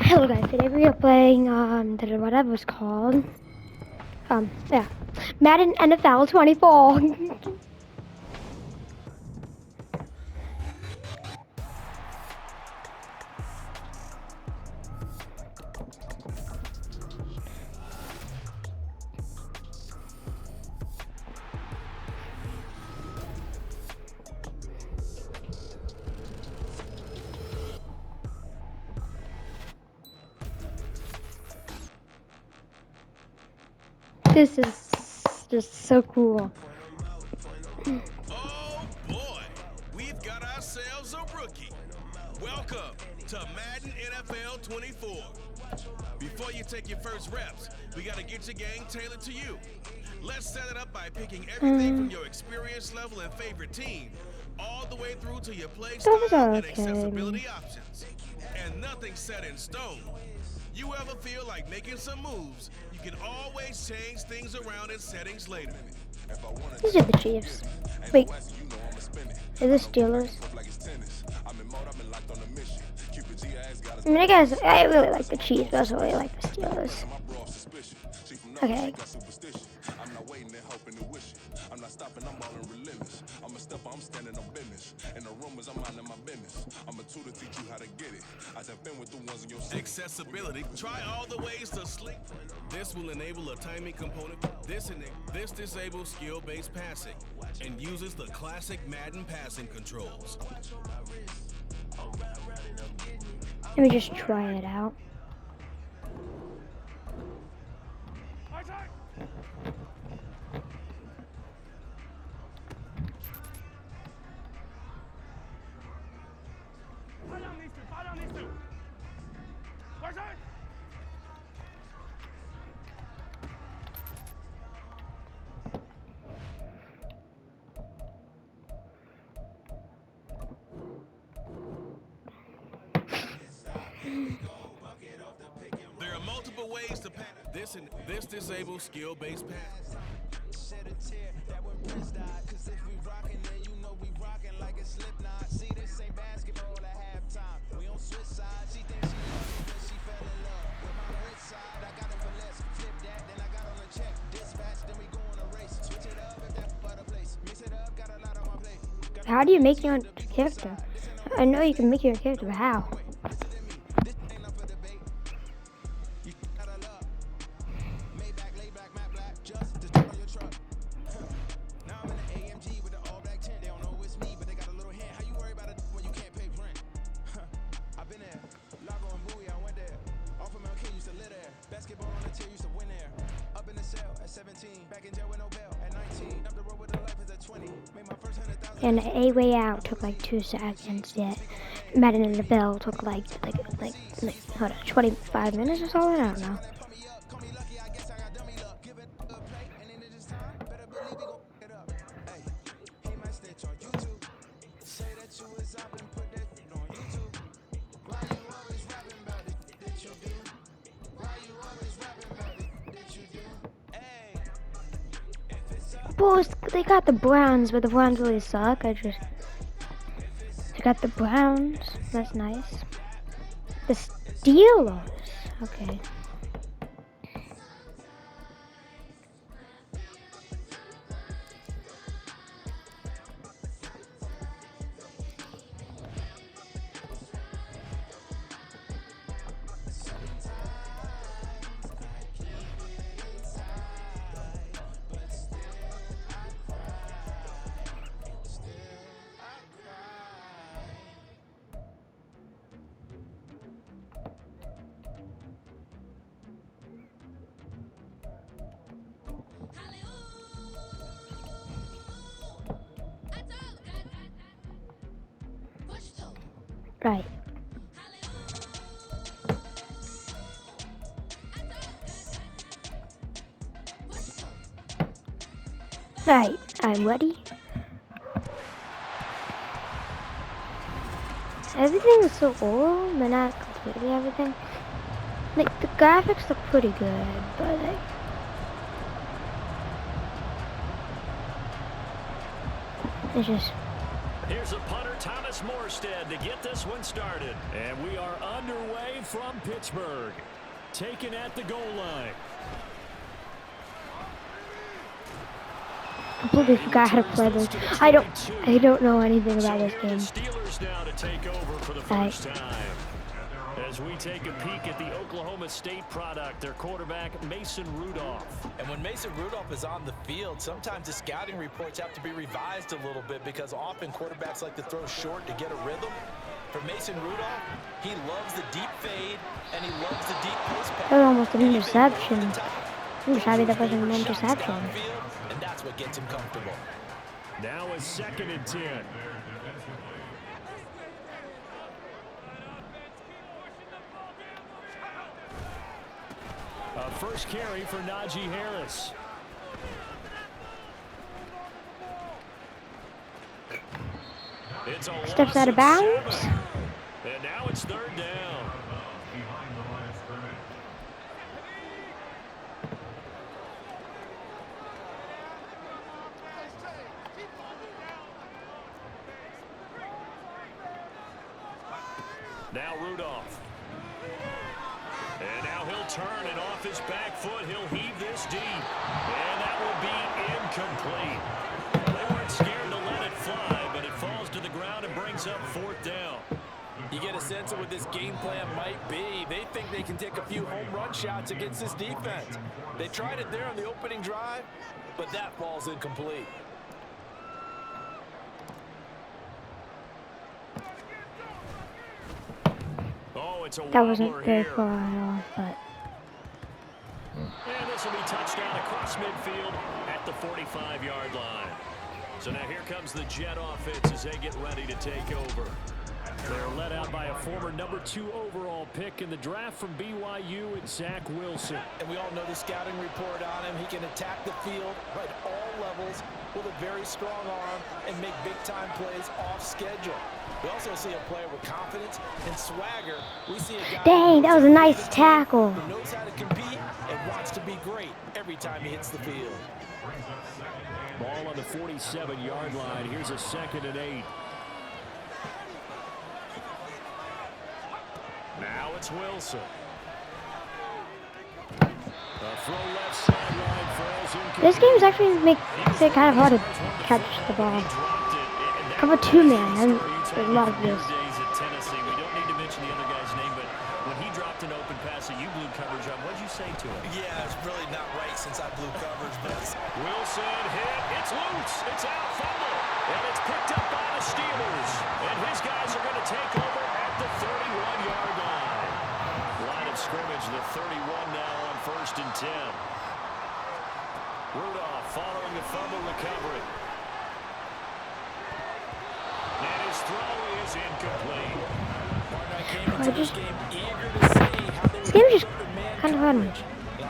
Hello guys, today we are playing whatever it's called. Yeah. Madden NFL 24. This is just so cool. Oh boy, we've got ourselves a rookie. Welcome to Madden NFL 24. Before you take your first reps, we gotta get your game tailored to you. Let's set it up by picking everything from your experience level and favorite team, all the way through to your play style and accessibility options. And nothing's set in stone. You ever feel like making some moves, you can always change things around in settings later. These are the Chiefs. Wait, are the Steelers? I mean, I really like the Chiefs, but I also really like the Steelers. Okay. I'm not stopping, I'm all in relentless. I'm a stepper, I'm standing on business. In the rumors, I'm minding my business. I'm a tutor, teach you how to get it. I have been with the ones in your city. Accessibility. Try all the ways to sleep. This will enable a timing component. This disables skill-based passing and uses the classic Madden passing controls. Let me just try it out. There are multiple ways to pass this disables skill-based pass. How do you make your own character? I know you can make your character, but how? And A Way Out took like 2 seconds yet. Madden NFL took like 25 minutes or something, I don't know. Boys, they got the Browns, but the Browns really suck. They got the Browns. That's nice. The Steelers. Okay. Right. Right, I'm ready. Everything is so old, but not completely everything. Like, the graphics look pretty good, but like... It's just Here's a punter, Thomas Morstead, to get this one started. And we are underway from Pittsburgh. Taken at the goal line. Completely forgot how to play this. I don't know anything about this game. Steelers now to take over for the first time. As we take a peek at the Oklahoma State product, their quarterback, Mason Rudolph. And when Mason Rudolph is on the field, sometimes the scouting reports have to be revised a little bit because often quarterbacks like to throw short to get a rhythm. For Mason Rudolph, he loves the deep fade, and he loves the deep post pass. That was almost an interception. I'm just happy that wasn't an interception. And that's what gets him comfortable. Now a 2nd and 10. First carry for Najee Harris. It's a Steps out of bounds. And now it's 3rd down. Now Rudolph. And now he'll turn, and off his back foot, he'll heave this deep. And that will be incomplete. They weren't scared to let it fly, but it falls to the ground and brings up 4th down. You get a sense of what this game plan might be. They think they can take a few home run shots against this defense. They tried it there on the opening drive, but that ball's incomplete. That wasn't very far at all, but. And this will be touchdown across midfield at the 45-yard line. So now here comes the Jet offense as they get ready to take over. They're led out by a former number 2 overall pick in the draft from BYU, and Zach Wilson. And we all know the scouting report on him. He can attack the field at all levels with a very strong arm and make big-time plays off schedule. We also see a player with confidence and swagger. We see a guy Dang, that was a nice tackle. Who knows how to compete and wants to be great every time he hits the field. Ball on the 47-yard line. Here's a 2nd and 8. Now it's Wilson. This game is actually makes it kind of hard to catch the ball. Cover 2 man, I love this. We don't need to mention the other guy's name, but when he dropped an open pass that you blew coverage on, what'd you say to him? Yeah, it's really not right since I blew coverage, but Wilson hit, it's loose, it's out, fumble, and it's picked up by the Steelers. And his guys are going to take over at the 31-yard line. Line of scrimmage, the 31 now on 1st and 10. Rudolph following the fumble recovery. And his throw is incomplete. This game is just kind of fun.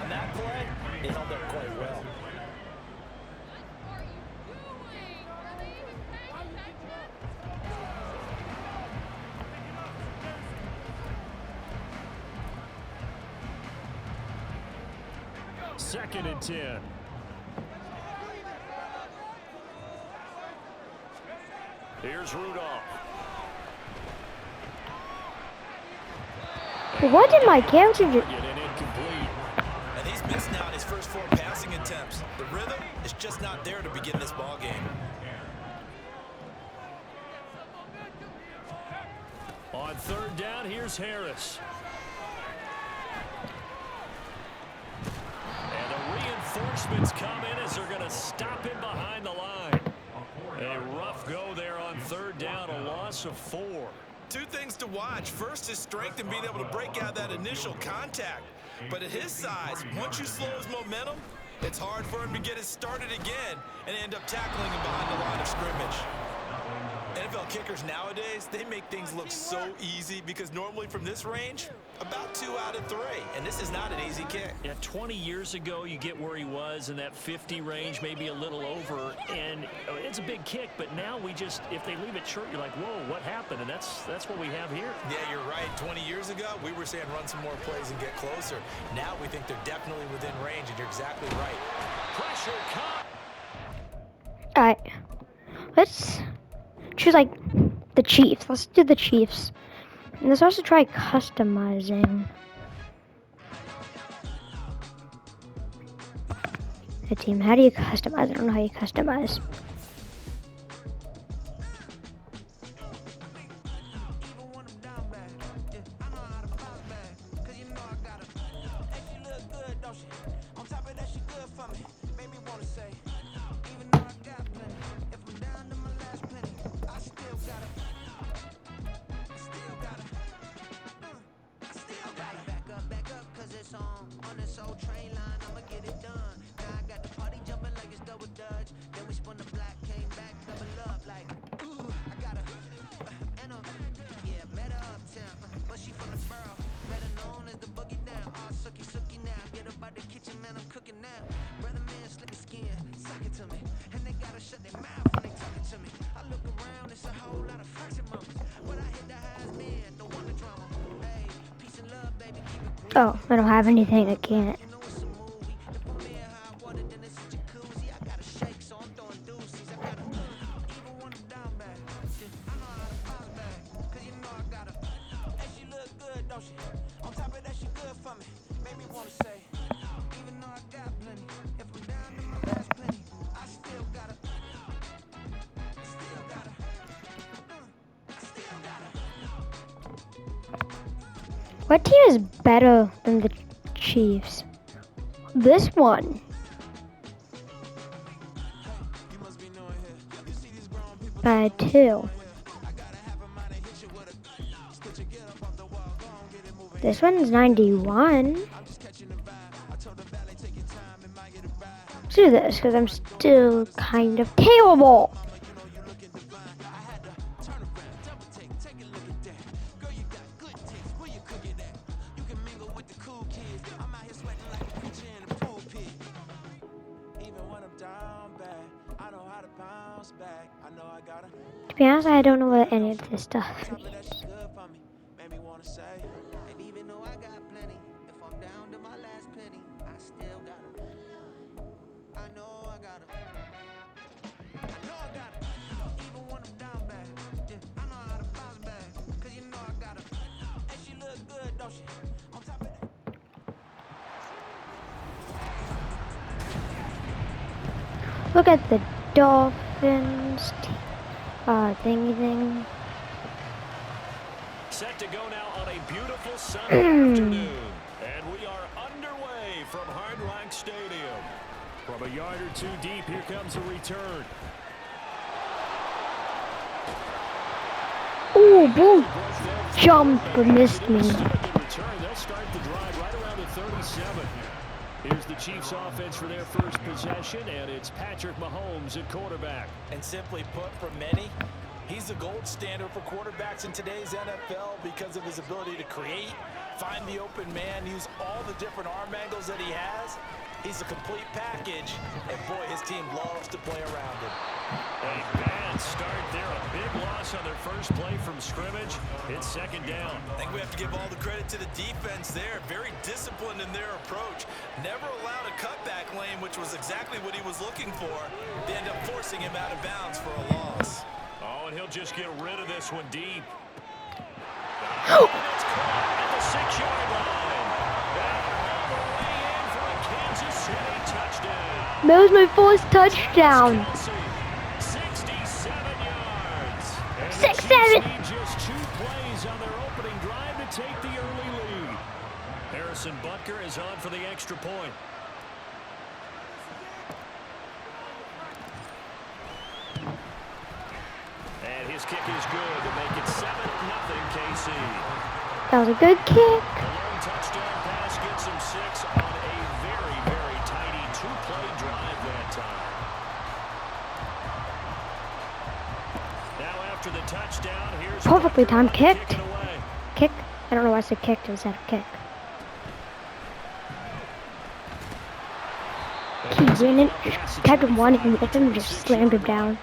on that play, he held up quite well. Second and 10. Here's Rudolph. What did my character do? And he's missed now on his first 4 passing attempts. The rhythm is just not there to begin this ball game. On 3rd down, here's Harris. And the reinforcements come in as they're going to stop him behind the line. A rough go there on 3rd down, a loss of 4. 2 things to watch. First, his strength and being able to break out that initial contact. But at his size, once you slow his momentum, it's hard for him to get it started again and end up tackling him behind the line of scrimmage. NFL kickers nowadays, they make things look so easy because normally from this range, about 2 out of 3. And this is not an easy kick. Yeah, 20 years ago, you get where he was in that 50 range, maybe a little over, and it's a big kick. But now we just, if they leave it short, you're like, whoa, what happened? And that's what we have here. Yeah, you're right. 20 years ago, we were saying run some more plays and get closer. Now we think they're definitely within range, and you're exactly right. Pressure cut. Alright, let's choose like the Chiefs. Let's do the Chiefs. And let's also try customizing a team. How do you customize? I don't know how you customize. Oh, I don't have anything. I can't. What team is better than the Chiefs? This one. By 2. This one's 91. Let's do this because I'm still kind of terrible. To be honest, I don't know what any of this stuff means. Look at the Dolphins thingy thing. Set to go now on a beautiful Sunday afternoon. And we are underway from Hard Rock Stadium. From a yard or two deep, here comes a return. Ooh, boom. Jumped but missed me. They'll start the drive right around the 37. Here's the Chiefs offense for their first possession, and it's Patrick Mahomes at quarterback. And simply put, for many, he's the gold standard for quarterbacks in today's NFL because of his ability to create, find the open man, use all the different arm angles that he has. He's a complete package, and boy, his team loves to play around him. A bad start there, a big loss on their first play from scrimmage. It's second down. I think we have to give all the credit to the defense there. Very disciplined in their approach. Never allowed a cutback lane, which was exactly what he was looking for. They end up forcing him out of bounds for a loss. Oh, and he'll just get rid of this one deep. Oh, it's caught at the 6-yard line. Touchdown. That was my first touchdown. 67 yards. 6-7. Just 2 plays on their opening drive to take the early lead. Harrison Butker is on for the extra point. And his kick is good to make it 7-0 KC. That was a good kick. A long touchdown pass gets him 6 on a very, very tidy 2-play drive that time. Now after the touchdown, here's Perfectly timed kick. away. Kick. I don't know why I said kicked instead of kick. He ran it, tapped him one, and him just slammed him down.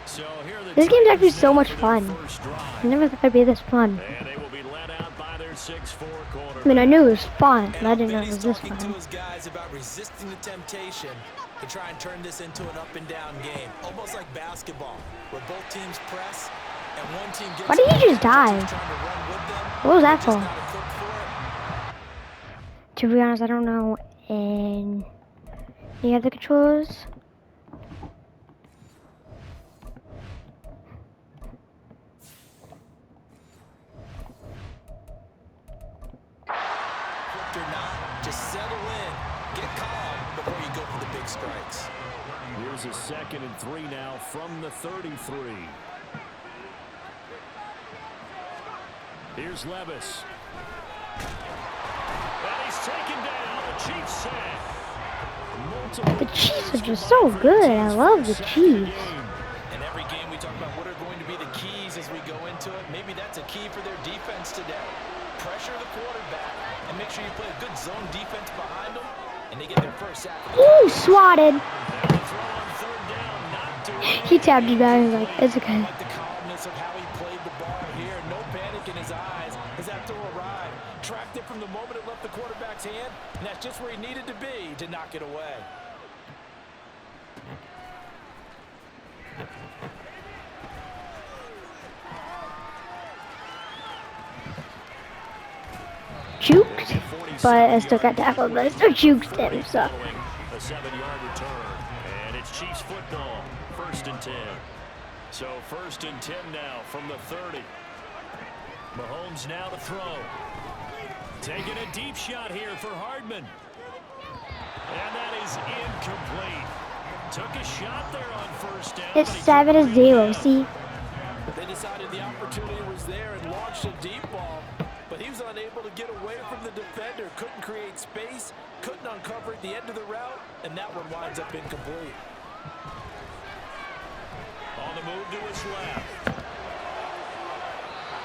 So here are the This game's actually Titans so now much for their fun. first drive. I never thought it'd be this fun. And they will be led out by their I mean, I knew it was fun, but I didn't know it He's was this talking to fun. his guys about resisting the temptation to try and turn this into an up and down game, almost like basketball, where both teams press and one team gets. Why did he just dive? What was that for? To be honest, I don't know any other controllers. Or not, just settle in, get calm before you go for the big strikes. Here's a 2nd and 3 now from the 33. Here's Levis. And he's taken down. The Chiefs sack. The Chiefs are just so good. I love the Chiefs. In every game we talk about what are going to be the keys as we go into it. Maybe that's a key for their defense today. Pressure the quarterback and make sure you play a good zone defense behind them, and they get their first sack. Ooh, swatted. He tapped you down. He's like, it's okay. Like the calmness of how he played the ball here. No panic in his eyes as that throw arrived. Tracked it from the moment it left the quarterback's hand, and that's just where he needed to be to knock it away. Juked, but I still got tackled, but I still juked him, so. A 7-yard return, and it's Chiefs football, 1st and 10. So 1st and 10 now from the 30. Mahomes now to throw. Taking a deep shot here for Hardman. And that is incomplete. Took a shot there on 1st down. It's 7-0, see? They decided the opportunity was there and launched a deep ball, but he was unable to get away from the defender. Couldn't create space, couldn't uncover at the end of the route, and that one winds up incomplete. On the move to his left.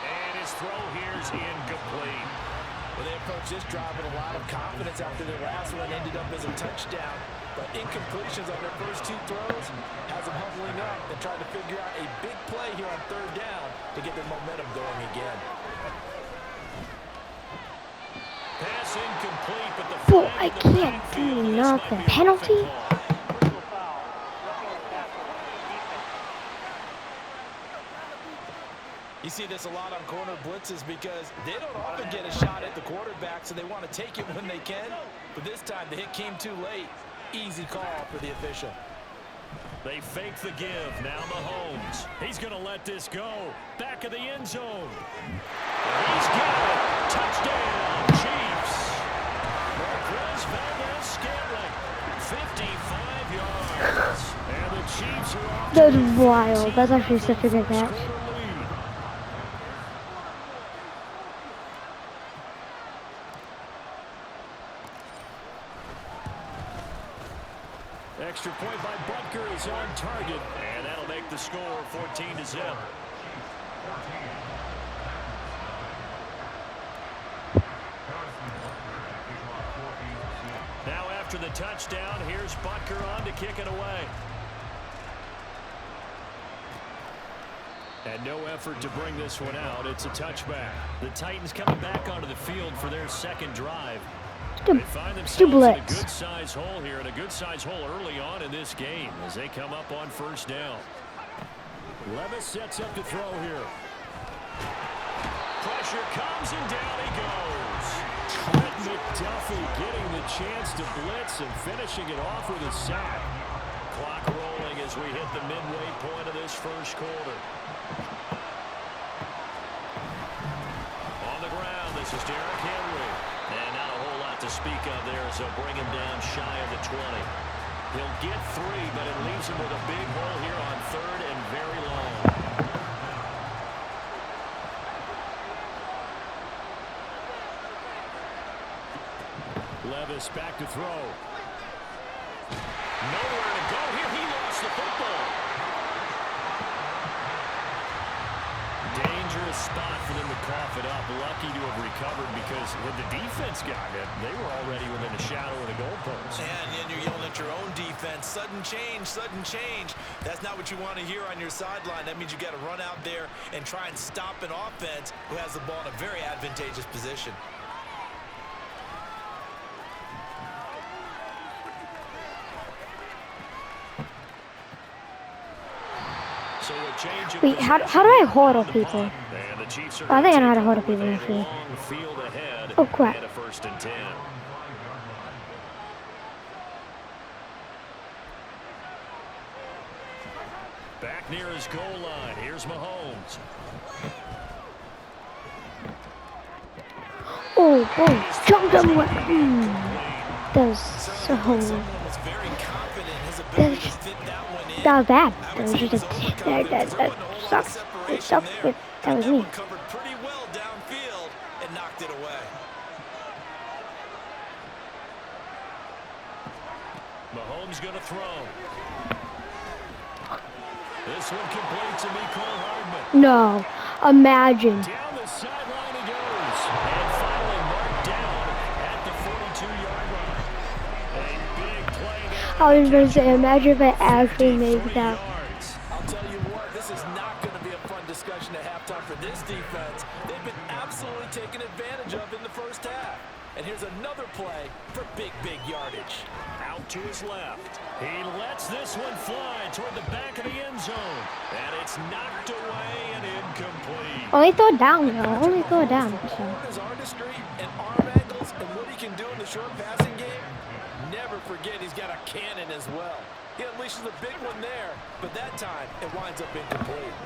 And his throw here's incomplete. Well, they approached this drive with a lot of confidence after their last one ended up as a touchdown. But incompletions on their first 2 throws has them huddling up and trying to figure out a big play here on 3rd down to get their momentum going again. Pass incomplete, but the Boy, I can't do nothing. Penalty? You see this a lot on corner blitzes because they don't often get a shot at the quarterback, so they want to take it when they can. But this time, the hit came too late. Easy call for the official. They fake the give. Now Mahomes. He's going to let this go. Back of the end zone. He's got it. Touchdown, Chiefs. Marquez Valdez-Scantling, 55 yards. And the Chiefs are off. That's wild. That's actually such a good catch. Extra point by Butker is on target, and that'll make the score 14-0. Now after the touchdown, here's Butker on to kick it away. And no effort to bring this one out. It's a touchback. The Titans coming back onto the field for their 2nd drive. They find themselves in a good-size hole here, and a good-size hole early on in this game as they come up on 1st down. Levis sets up to throw here. Pressure comes, and down he goes. Trent McDuffie getting the chance to blitz and finishing it off with a sack. Clock rolling as we hit the midway point of this 1st quarter. On the ground, this is Derrick Henry. And not a whole lot to speak of there as they'll bring him down shy of the 20. He'll get 3, but it leaves him with a big hole here on 3rd and very long. Levis back to throw. Nowhere to go here. He lost the football. Dangerous spot for them to cough it up. Lucky to have recovered because had the defense gotten it, they were already within a shadow of the goalpost. And then you're yelling at your own defense. Sudden change, sudden change. That's not what you want to hear on your sideline. That means you got to run out there and try and stop an offense who has the ball in a very advantageous position. So a change of Wait, how do I hodl people? And the Chiefs are I think I know how to gonna hodl take people over actually. with a long field ahead Oh crap. and a 1st and 10. Back near his goal line. Here's Mahomes. Oh, jumped on what? That was so. Was very confident in his ability to fit that one in. That was bad. That was just that sucks. It sucks, but that was me. Covered pretty well downfield and knocked it away. Mahomes going to throw. This one complete to Mecole Hardman. No, imagine. Down the sideline he goes. And finally marked down at the 42-yard line. A big play there. I was going to say, imagine if I actually made that. I'll tell you what, this is not going to be a fun discussion at halftime for this defense. They've been absolutely taken advantage of in the first half. And here's another play for big yardage. Out to his left. He lets this one fly toward the back of the end zone. And it's knocked away and incomplete. Only throw down, though. Only throw down. So. His artistry and arm angles and what he can do in the short passing game. Never forget he's got a cannon as well. He unleashes a big one there, but that time it winds up incomplete.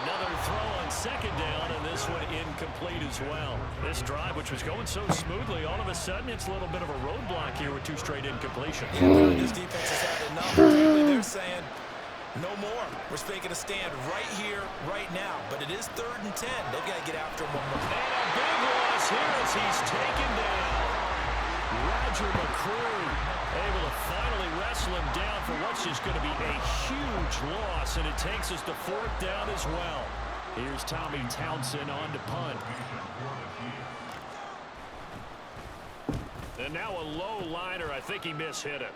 Another throw on 2nd down, and this one incomplete as well. This drive, which was going so smoothly, all of a sudden it's a little bit of a roadblock here with 2 straight incompletions. This defense has had enough. They're saying, no more. We're making a stand right here, right now. But it is 3rd and 10. They've got to get after him one more. And a big loss here as he's taken down. Roger McCreary able to finally wrestle him down for what's just going to be a huge loss, and it takes us to 4th down as well. Here's Tommy Townsend on to punt. And now a low liner. I think he mishit it.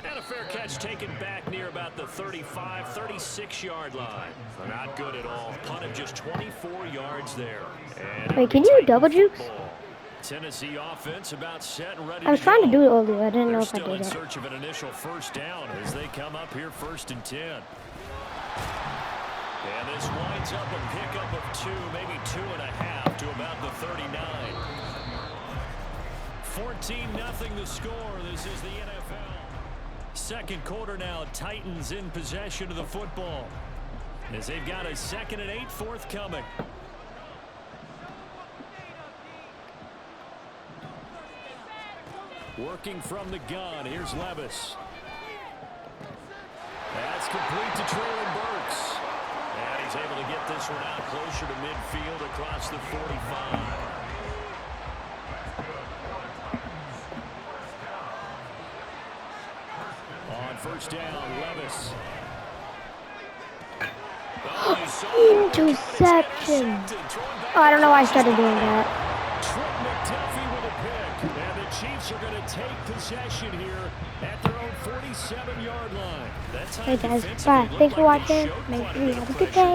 And a fair catch taken back near about the 35, 36-yard line. Not good at all. Punt of just 24 yards there. And Wait, can you double jukes? Tennessee offense about set and ready. I was trying to do it earlier. I didn't know if I Still did in it. search of an initial 1st down as they come up here 1st and 10. And this winds up a pickup of 2, maybe 2.5 to about the 39. 14-0 the score. This is the NFL. 2nd quarter now. Titans in possession of the football as they've got a 2nd and 8 forthcoming. Working from the gun. Here's Levis. That's complete to Traylon Burks. And he's able to get this one out closer to midfield across the 45. On 1st down, Levis. Interception. Oh, I don't know why I started doing that. Trent McDuffie with a pick. And the Chiefs are going to take possession here at their own 47-yard line. That time Hey guys, defensively bye. looked Thanks for like they watching. showed Make quite a sure you bit of have a good pressure, day.